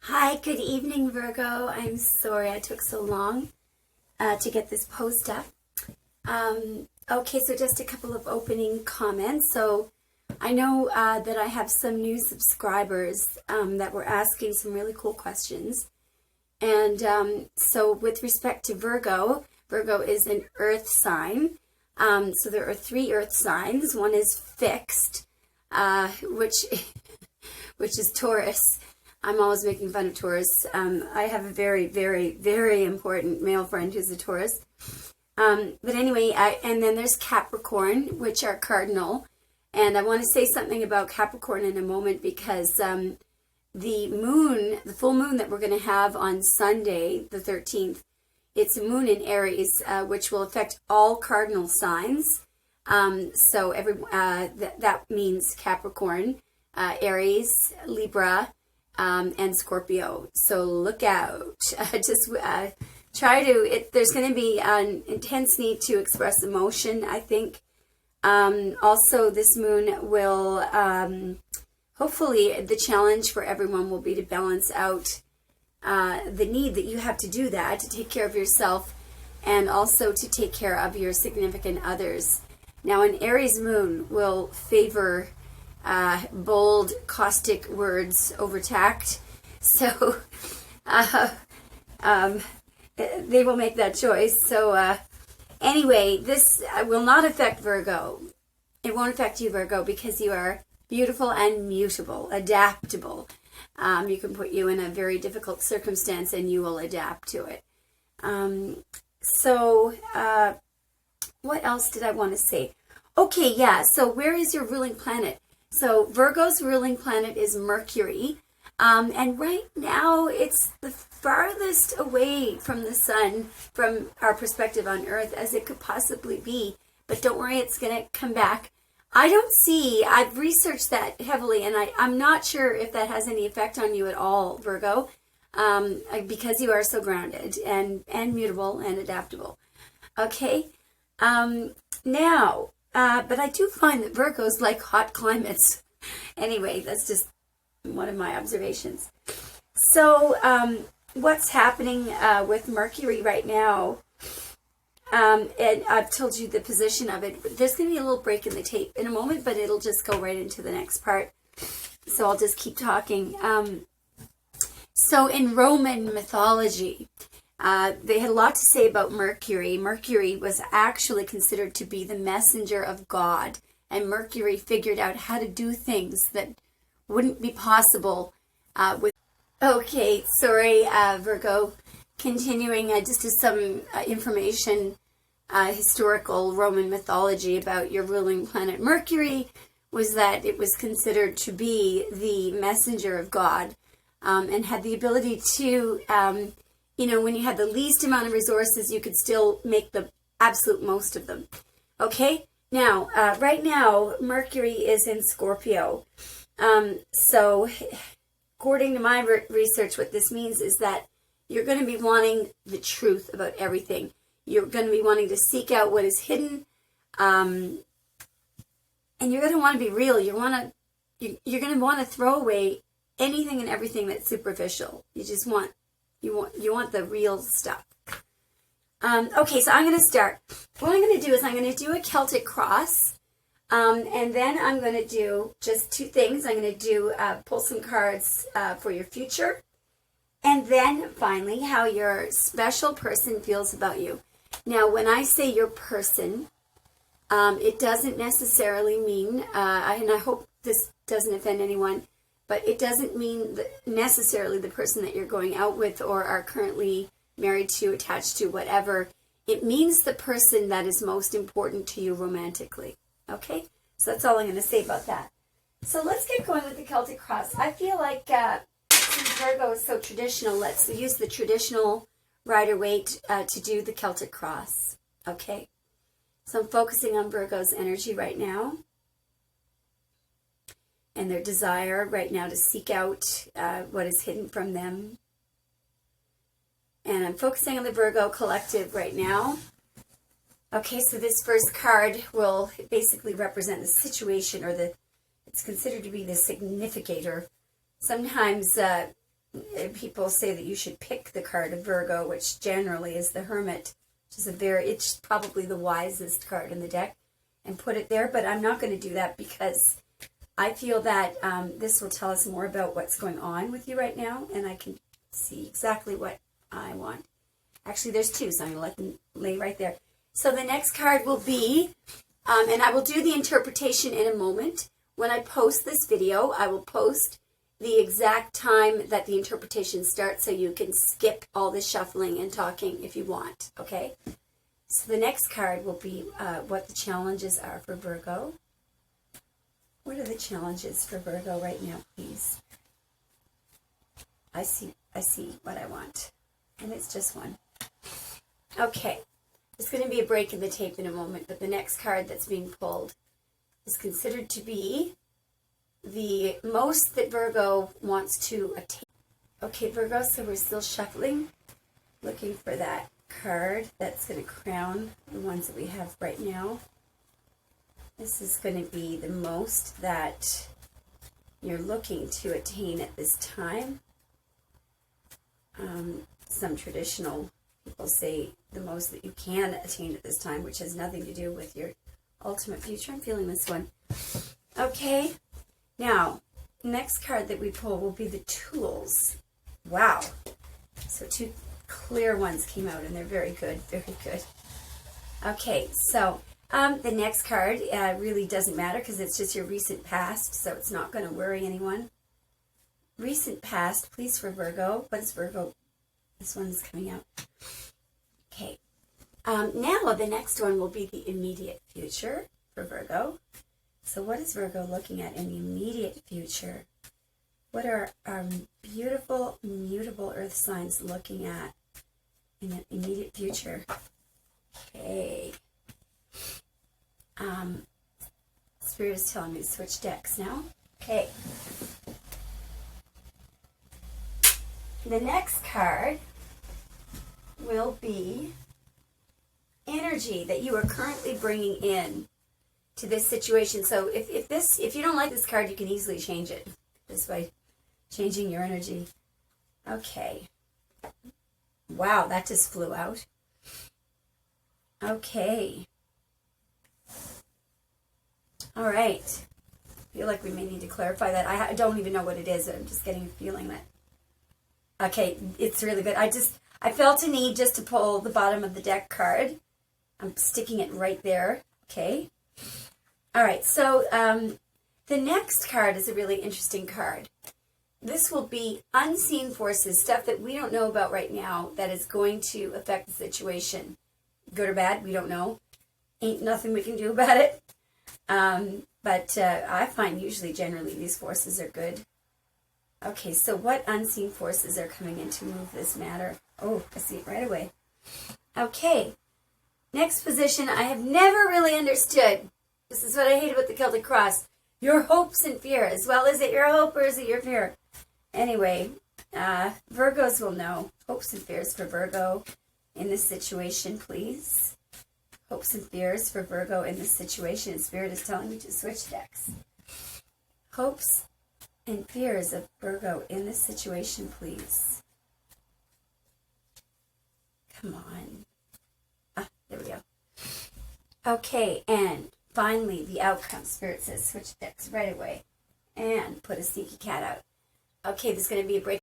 Hi, good evening, Virgo. I'm sorry I took so long to get this post up. Okay, so just a couple of opening comments. So I know that I have some new subscribers that were asking some really cool questions. And so with respect to Virgo, Virgo is an earth sign. So there are three earth signs. One is fixed, which is Taurus. I'm always making fun of Taurus. I have a very, very, very important male friend who's a Taurus. But anyway, and then there's Capricorn, which are cardinal. And I want to say something about Capricorn in a moment because the full moon that we're going to have on Sunday, the 13th, it's a moon in Aries, which will affect all cardinal signs. So that means Capricorn, Aries, Libra, and Scorpio. So look out. There's going to be an intense need to express emotion, I think. Also, this moon will, hopefully, the challenge for everyone will be to balance out the need that you have to do that, to take care of yourself, and also to take care of your significant others. Now, an Aries moon will favor bold, caustic words over tact. So they will make that choice. So anyway, this will not affect Virgo. It won't affect you, Virgo, because you are beautiful and mutable, adaptable. You can put you in a very difficult circumstance and you will adapt to it. What else did I want to say? Okay, yeah, so where is your ruling planet? So Virgo's ruling planet is Mercury, and right now it's the farthest away from the sun from our perspective on Earth as it could possibly be. But don't worry, it's going to come back. I've researched that heavily, and I'm not sure if that has any effect on you at all, Virgo, because you are so grounded and mutable and adaptable. Okay, but I do find that Virgos like hot climates. Anyway, that's just one of my observations. So, what's happening with Mercury right now? And I've told you the position of it. There's going to be a little break in the tape in a moment, but it'll just go right into the next part. So I'll just keep talking. So in Roman mythology, they had a lot to say about Mercury. Mercury was actually considered to be the messenger of God, and Mercury figured out how to do things that wouldn't be possible with... Okay, sorry, Virgo. Continuing, just as some information, historical Roman mythology about your ruling planet Mercury was that it was considered to be the messenger of God, and had the ability to... when you had the least amount of resources, you could still make the absolute most of them. Okay? Now, right now, Mercury is in Scorpio. So, according to my research, what this means is that you're going to be wanting the truth about everything. You're going to be wanting to seek out what is hidden. And you're going to want to be real. You're going to want to throw away anything and everything that's superficial. You want the real stuff. Okay, so I'm going to start. What I'm going to do is I'm going to do a Celtic cross. And then I'm going to do just two things. I'm going to pull some cards for your future. And then finally, how your special person feels about you. Now, when I say your person, it doesn't necessarily mean, and I hope this doesn't offend anyone, but it doesn't mean necessarily the person that you're going out with or are currently married to, attached to, whatever. It means the person that is most important to you romantically. Okay? So that's all I'm going to say about that. So let's get going with the Celtic cross. I feel like since Virgo is so traditional, let's use the traditional Rider-Waite to do the Celtic cross. Okay? So I'm focusing on Virgo's energy right now, and their desire right now to seek out what is hidden from them. And I'm focusing on the Virgo collective right now. Okay, so this first card will basically represent the situation, or it's considered to be the significator. Sometimes people say that you should pick the card of Virgo, which generally is the Hermit, which is it's probably the wisest card in the deck, and put it there. But I'm not going to do that because I feel that this will tell us more about what's going on with you right now, and I can see exactly what I want. Actually, there's two, so I'm going to let them lay right there. So the next card will be, and I will do the interpretation in a moment. When I post this video, I will post the exact time that the interpretation starts, so you can skip all the shuffling and talking if you want, okay? So the next card will be what the challenges are for Virgo. What are the challenges for Virgo right now, please? I see what I want, and it's just one. Okay, there's going to be a break in the tape in a moment, but the next card that's being pulled is considered to be the most that Virgo wants to attain. Okay, Virgo, so we're still shuffling, looking for that card that's going to crown the ones that we have right now. This is going to be the most that you're looking to attain at this time. Some traditional people say the most that you can attain at this time, which has nothing to do with your ultimate future. I'm feeling this one. Okay. Now, next card that we pull will be the tools. Wow. So two clear ones came out, and they're very good, very good. Okay, so the next card really doesn't matter because it's just your recent past, so it's not going to worry anyone. Recent past, please, for Virgo. What is Virgo? This one's coming out. Okay. Now, the next one will be the immediate future for Virgo. So what is Virgo looking at in the immediate future? What are our beautiful, mutable earth signs looking at in the immediate future? Okay. Spirit is telling me to switch decks now. Okay. The next card will be energy that you are currently bringing in to this situation. So if you don't like this card, you can easily change it just by changing your energy. Okay. Wow, that just flew out. Okay. All right. I feel like we may need to clarify that. I don't even know what it is. I'm just getting a feeling that. Okay, it's really good. I felt a need just to pull the bottom of the deck card. I'm sticking it right there. Okay. All right, so the next card is a really interesting card. This will be unseen forces, stuff that we don't know about right now that is going to affect the situation. Good or bad, we don't know. Ain't nothing we can do about it. But I find usually, generally, these forces are good. Okay, so what unseen forces are coming in to move this matter? Oh, I see it right away. Okay, next position I have never really understood. This is what I hate about the Celtic Cross. Your hopes and fears. Well, is it your hope or is it your fear? Anyway, Virgos will know. Hopes and fears for Virgo in this situation, please. Hopes and fears for Virgo in this situation. Spirit is telling me to switch decks. Hopes and fears of Virgo in this situation, please. Come on. There we go. Okay, and finally, the outcome. Spirit says switch decks right away. And put a sneaky cat out. Okay, there's going to be a break.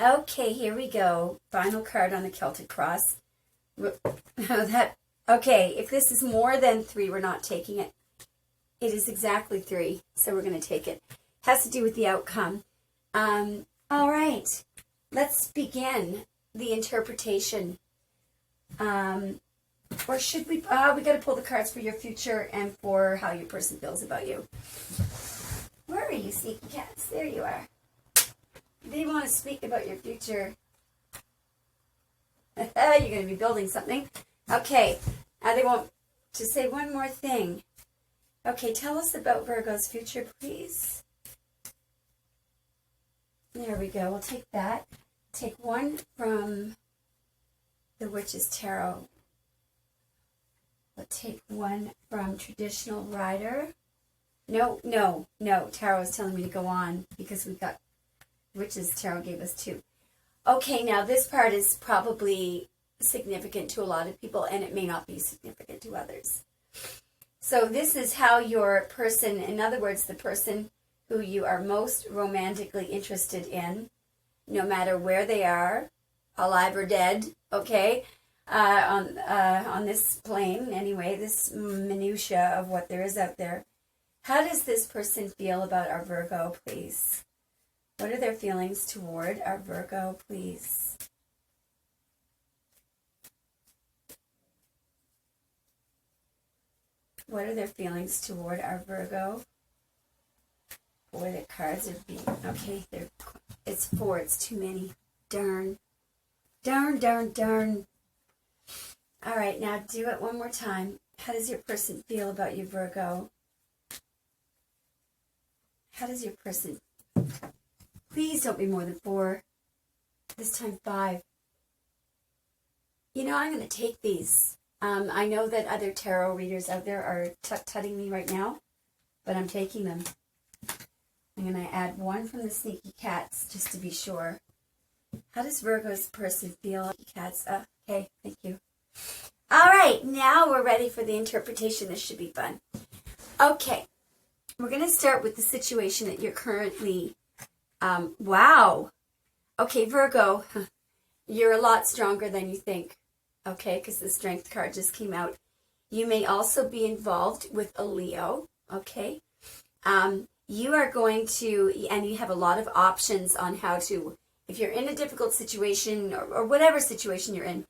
Okay, here we go. Final card on the Celtic Cross. Okay, if this is more than 3, we're not taking it. It is exactly 3, so we're going to take it. Has to do with the outcome. All right, let's begin the interpretation. Or should we? We got to pull the cards for your future and for how your person feels about you. Where are you, sneaky cats? There you are. They want to speak about your future. You're going to be building something. Okay, they want to say one more thing. Okay, tell us about Virgo's future, please. There we go. We'll take that. Take one from the Witch's Tarot. We'll take one from Traditional Rider. No. Tarot is telling me to go on because we got Witch's Tarot gave us 2. Okay, now this part is probably significant to a lot of people, and it may not be significant to others. So this is how your person, in other words, the person who you are most romantically interested in, no matter where they are, alive or dead, okay, on this plane, anyway, this minutia of what there is out there. How does this person feel about our Virgo, please? What are their feelings toward our Virgo, please? What are their feelings toward our Virgo? Boy, the cards are being... Okay, it's 4. It's too many. Darn. Darn, darn, darn. All right, now do it one more time. How does your person feel about you, Virgo? How does your person... Please don't be more than 4. This time 5. You know, I'm going to take these. I know that other tarot readers out there are tut-tutting me right now, but I'm taking them. I'm going to add 1 from the Sneaky Cats, just to be sure. How does Virgo's person feel? Cats. Okay, thank you. All right, now we're ready for the interpretation. This should be fun. Okay, we're going to start with the situation that you're currently... wow. Okay, Virgo, you're a lot stronger than you think. Okay, because the Strength card just came out. You may also be involved with a Leo. Okay. You are going to, and you have a lot of options on how to, if you're in a difficult situation or whatever situation you're in,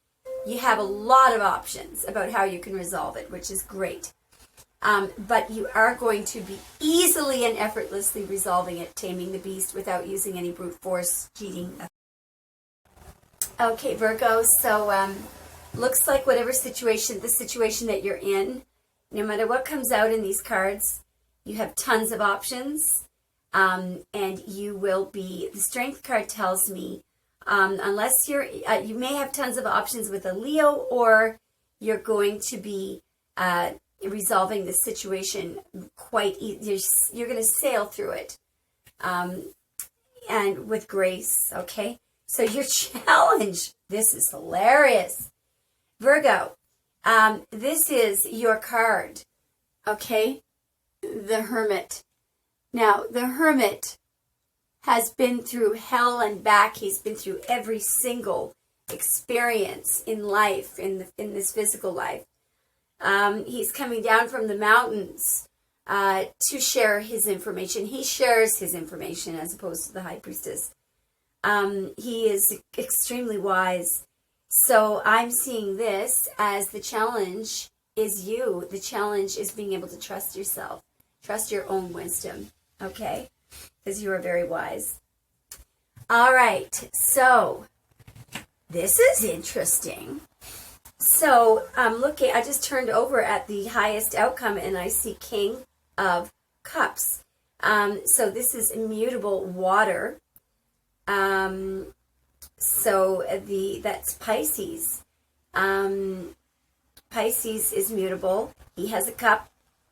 you have a lot of options about how you can resolve it, which is great. But you are going to be easily and effortlessly resolving it, taming the beast without using any brute force, cheating. Okay, Virgo, so looks like whatever situation, the situation that you're in, no matter what comes out in these cards, you have tons of options, and you will be, the Strength card tells me, unless you're, you may have tons of options with a Leo, or you're going to be resolving the situation quite easy. You're going to sail through it, and with grace, okay? So your challenge, this is hilarious. Virgo, this is your card, okay? The Hermit. Now, the Hermit has been through hell and back. He's been through every single experience in life, in this physical life. He's coming down from the mountains to share his information. He shares his information as opposed to the High Priestess. He is extremely wise. So I'm seeing this as the challenge is you. The challenge is being able to trust yourself. Trust your own wisdom, okay? Because you are very wise. All right, so this is interesting. So I'm looking, I just turned over at the highest outcome and I see King of Cups. So this is immutable water. So that's Pisces. Pisces is mutable. He has a cup.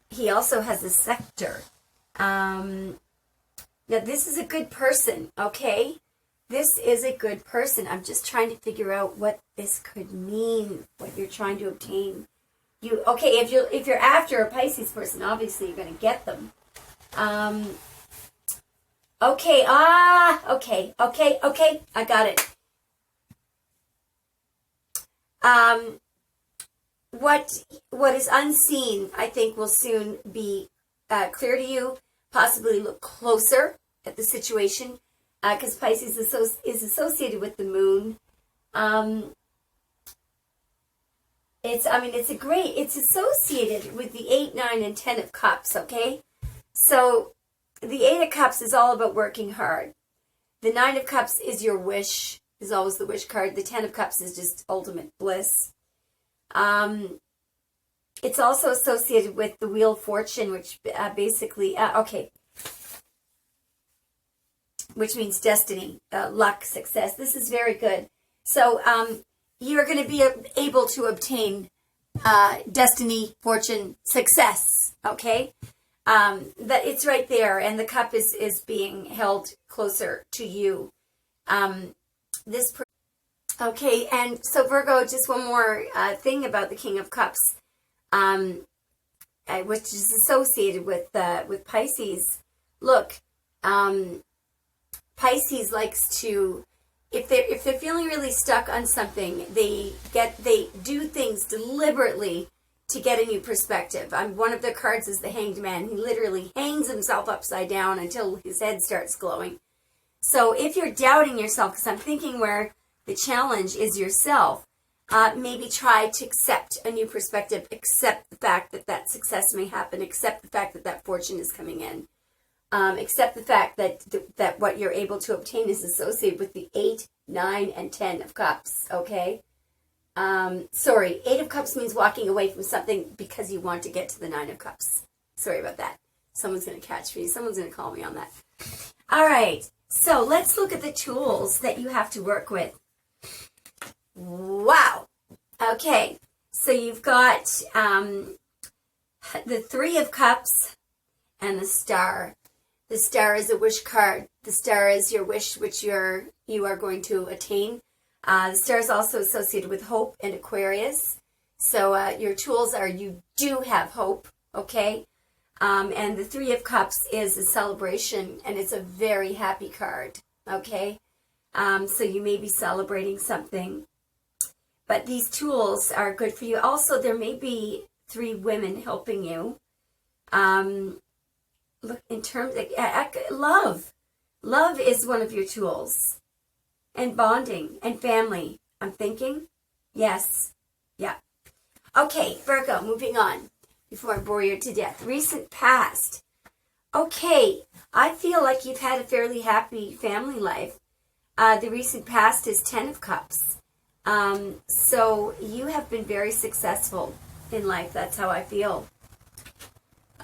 He also has a scepter. Now this is a good person, okay? This is a good person. I'm just trying to figure out what this could mean, what you're trying to obtain. Okay, if you're after a Pisces person, obviously you're going to get them. Okay, okay, I got it. What is unseen, I think, will soon be clear to you. Possibly look closer at the situation, because Pisces is associated with the moon. It's associated with the 8, 9, and 10 of Cups, okay? So the 8 of Cups is all about working hard. The 9 of Cups is your wish, is always the wish card. The 10 of Cups is just ultimate bliss. It's also associated with the Wheel of Fortune, which basically, which means destiny, luck, success. This is very good. So you're going to be able to obtain destiny, fortune, success, okay? That it's right there, and the cup is being held closer to you. this. Okay, and so Virgo, just one more thing about the King of Cups, which is associated with Pisces. Look, Pisces likes to, if they're feeling really stuck on something, they do things deliberately to get a new perspective. One of the cards is the Hanged Man. He literally hangs himself upside down until his head starts glowing. So if you're doubting yourself, because I'm thinking where the challenge is yourself, maybe try to accept a new perspective, accept the fact that success may happen, accept the fact that fortune is coming in, accept the fact that what you're able to obtain is associated with the 8, 9, and 10 of Cups, okay? Sorry, 8 of Cups means walking away from something because you want to get to the 9 of Cups. Sorry about that. Someone's going to catch me. Someone's going to call me on that. All right, so let's look at the tools that you have to work with. Wow. Okay, so you've got the 3 of Cups and the Star. The Star is a wish card. The Star is your wish which you are going to attain. The Star is also associated with hope and Aquarius. So your tools are, you do have hope, okay? And the 3 of Cups is a celebration, and it's a very happy card, okay? So you may be celebrating something. But these tools are good for you. Also, there may be 3 women helping you. Look, in terms of love. Love is one of your tools. And bonding and family. I'm thinking. Yes. Yeah. Okay, Virgo, moving on. Before I bore you to death. Recent past. Okay, I feel like you've had a fairly happy family life. The recent past is 10 of Cups. So you have been very successful in life. That's how I feel.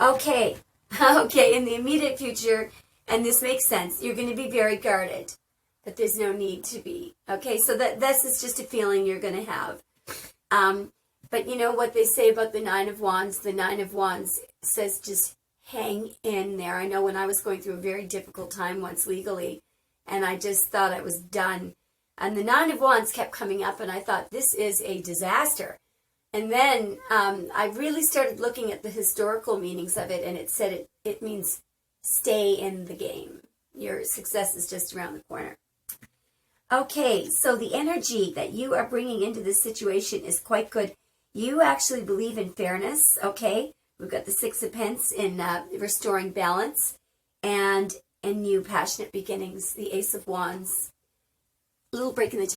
Okay, in the immediate future, and this makes sense, you're going to be very guarded, but there's no need to be. Okay, so this is just a feeling you're going to have. But you know what they say about the 9 of Wands? The 9 of Wands says just hang in there. I know when I was going through a very difficult time once legally, and I just thought I was done. And the 9 of Wands kept coming up, and I thought, this is a disaster. And then I really started looking at the historical meanings of it, and it said it means stay in the game. Your success is just around the corner. Okay, so the energy that you are bringing into this situation is quite good. You actually believe in fairness, okay? We've got the 6 of Pence in restoring balance, and new passionate beginnings, the Ace of Wands. A little break in the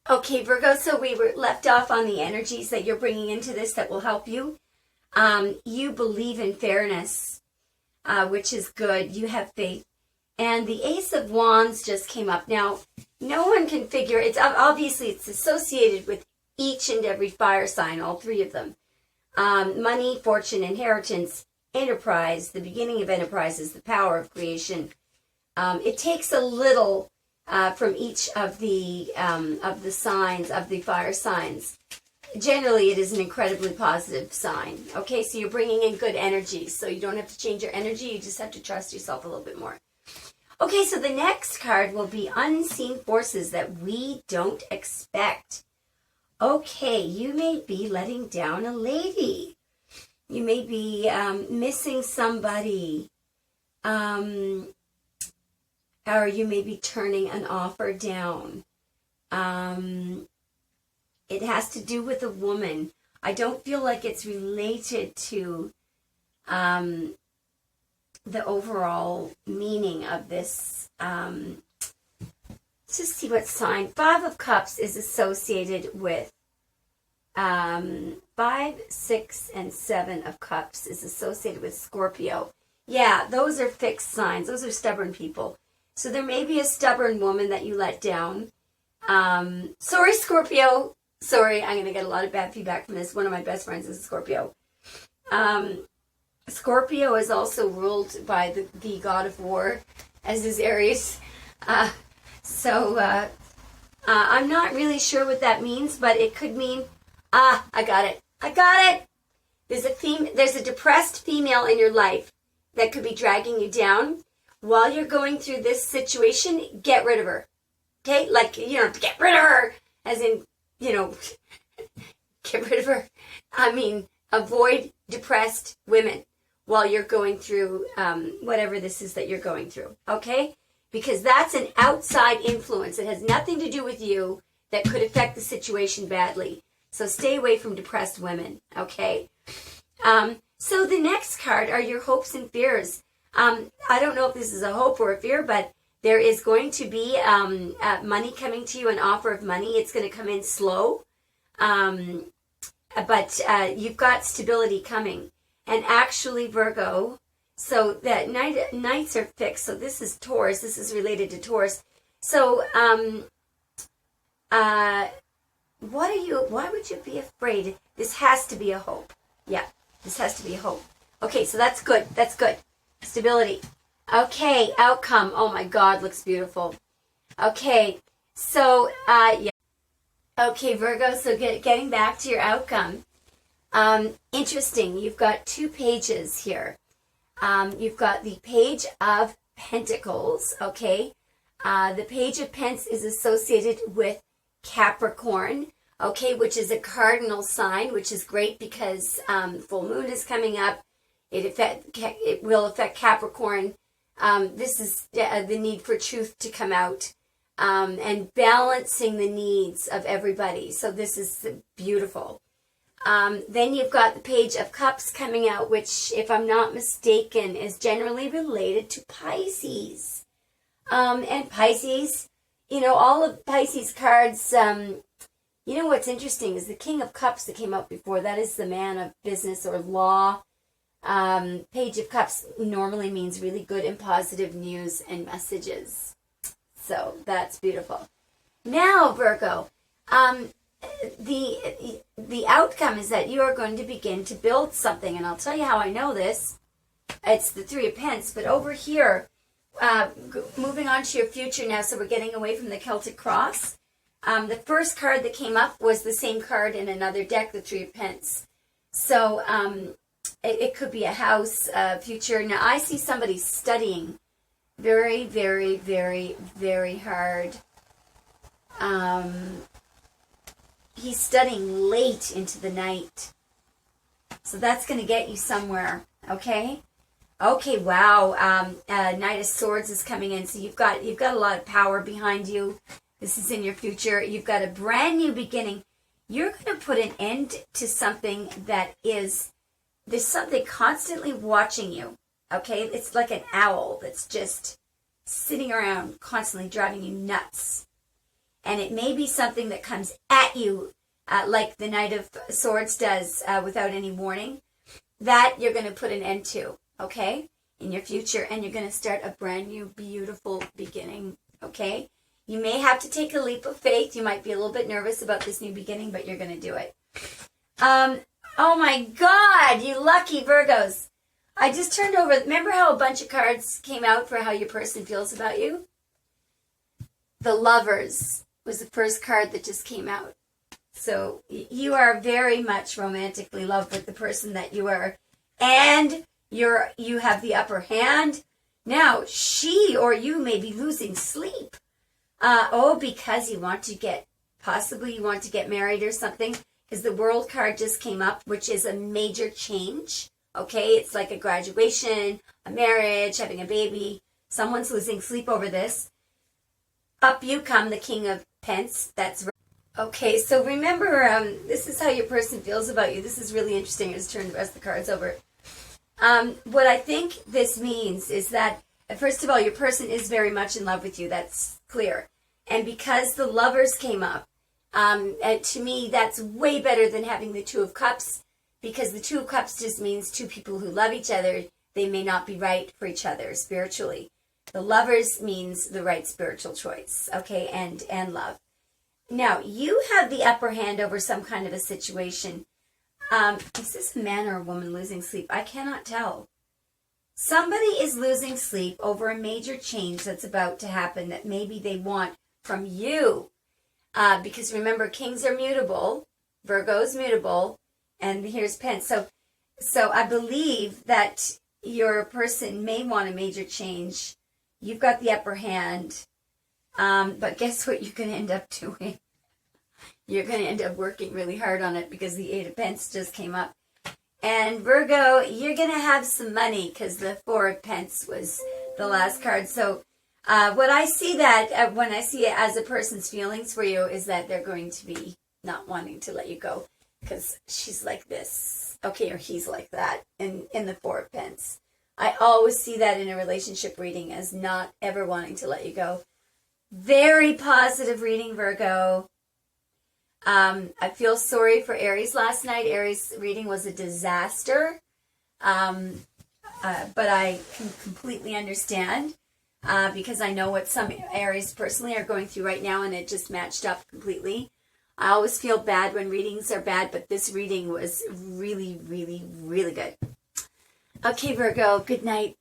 Okay, Virgo, so we were left off on the energies that you're bringing into this that will help you. You believe in fairness, which is good. You have faith. And the Ace of Wands just came up. Now, no one can figure, it's obviously it's associated with each and every fire sign, all 3 of them. Money, fortune, inheritance, enterprise, the beginning of enterprise is the power of creation. It takes a little from each of the signs, of the fire signs. Generally, it is an incredibly positive sign. Okay, so you're bringing in good energy, so you don't have to change your energy, you just have to trust yourself a little bit more. Okay, so the next card will be unseen forces that we don't expect. Okay, you may be letting down a lady. You may be missing somebody. Or you may be turning an offer down. It has to do with a woman. I don't feel like it's related to the overall meaning of this. Let's just see what sign. 5 of Cups is associated with 5, 6, and 7 of Cups is associated with Scorpio. Yeah, those are fixed signs. Those are stubborn people. So there may be a stubborn woman that you let down. Sorry, Scorpio. Sorry, I'm going to get a lot of bad feedback from this. One of my best friends is a Scorpio. Scorpio is also ruled by the god of war, as is Aries. I'm not really sure what that means, but it could mean, I got it. There's a depressed female in your life that could be dragging you down. While you're going through this situation, get rid of her. Okay, like, get rid of her, as in, get rid of her. I mean, avoid depressed women while you're going through whatever this is that you're going through, okay? Because that's an outside influence. It has nothing to do with you that could affect the situation badly. So stay away from depressed women, okay? So the next card are your hopes and fears. I don't know if this is a hope or a fear, but there is going to be money coming to you, an offer of money. It's going to come in slow, but you've got stability coming. And actually, Virgo, so that nights are fixed. So this is Taurus. This is related to Taurus. So why would you be afraid? This has to be a hope. Yeah, this has to be a hope. Okay, so that's good. That's good. Stability. Okay, outcome. Oh my God, looks beautiful. Okay, so, yeah. Okay, Virgo, so getting back to your outcome. Interesting. You've got 2 pages here. You've got the Page of Pentacles, okay? The Page of Pence is associated with Capricorn, okay, which is a cardinal sign, which is great because full moon is coming up. It will affect Capricorn. This is the need for truth to come out and balancing the needs of everybody. So this is beautiful. Then you've got the Page of Cups coming out, which, if I'm not mistaken, is generally related to Pisces. And Pisces, all of Pisces cards, what's interesting is the King of Cups that came out before. That is the man of business or law. Page of Cups normally means really good and positive news and messages. So that's beautiful. Now, Virgo, the outcome is that you are going to begin to build something, and I'll tell you how I know this. It's the 3 of Pence, but over here, moving on to your future now, so we're getting away from the Celtic Cross. The first card that came up was the same card in another deck, the 3 of Pence. So it could be a house, future. Now, I see somebody studying very, very, very, very hard. He's studying late into the night. So that's going to get you somewhere, okay? Okay, wow. Knight of Swords is coming in. So you've got a lot of power behind you. This is in your future. You've got a brand new beginning. You're going to put an end to something that is, there's something constantly watching you, okay? It's like an owl that's just sitting around constantly driving you nuts. And it may be something that comes at you like the Knight of Swords does without any warning. That you're going to put an end to, okay, in your future. And you're going to start a brand new, beautiful beginning, okay? You may have to take a leap of faith. You might be a little bit nervous about this new beginning, but you're going to do it. Oh my God, you lucky Virgos. I just turned over. Remember how a bunch of cards came out for how your person feels about you? The Lovers was the first card that just came out. So you are very much romantically in love with the person that you are. And you have the upper hand. Now, she or you may be losing sleep. Because you want to get married or something. Because the World card just came up, which is a major change. Okay, it's like a graduation, a marriage, having a baby. Someone's losing sleep over this. Up you come, the King of Pence. That's right. Okay, so remember, this is how your person feels about you. This is really interesting. I just turned the rest of the cards over. What I think this means is that, first of all, your person is very much in love with you. That's clear. And because the Lovers came up, and to me, that's way better than having the 2 of Cups, because the 2 of Cups just means 2 people who love each other. They may not be right for each other spiritually. The Lovers means the right spiritual choice, okay, and love. Now, you have the upper hand over some kind of a situation. Is this a man or a woman losing sleep? I cannot tell. Somebody is losing sleep over a major change that's about to happen that maybe they want from you. Because remember, kings are mutable, Virgo's mutable, and here's Pence. So I believe that your person may want a major change. You've got the upper hand. But guess what you're going to end up doing? You're going to end up working really hard on it because the Eight of Pence just came up. And Virgo, you're going to have some money because the Four of Pence was the last card. So what I see that when I see it as a person's feelings for you is that they're going to be not wanting to let you go because she's like this, okay, or he's like that in the Four of Pence. I always see that in a relationship reading as not ever wanting to let you go. Very positive reading, Virgo. I feel sorry for Aries last night. Aries reading was a disaster. But I can completely understand because I know what some Aries personally are going through right now, and it just matched up completely. I always feel bad when readings are bad, but this reading was really, really, really good. Okay, Virgo, good night.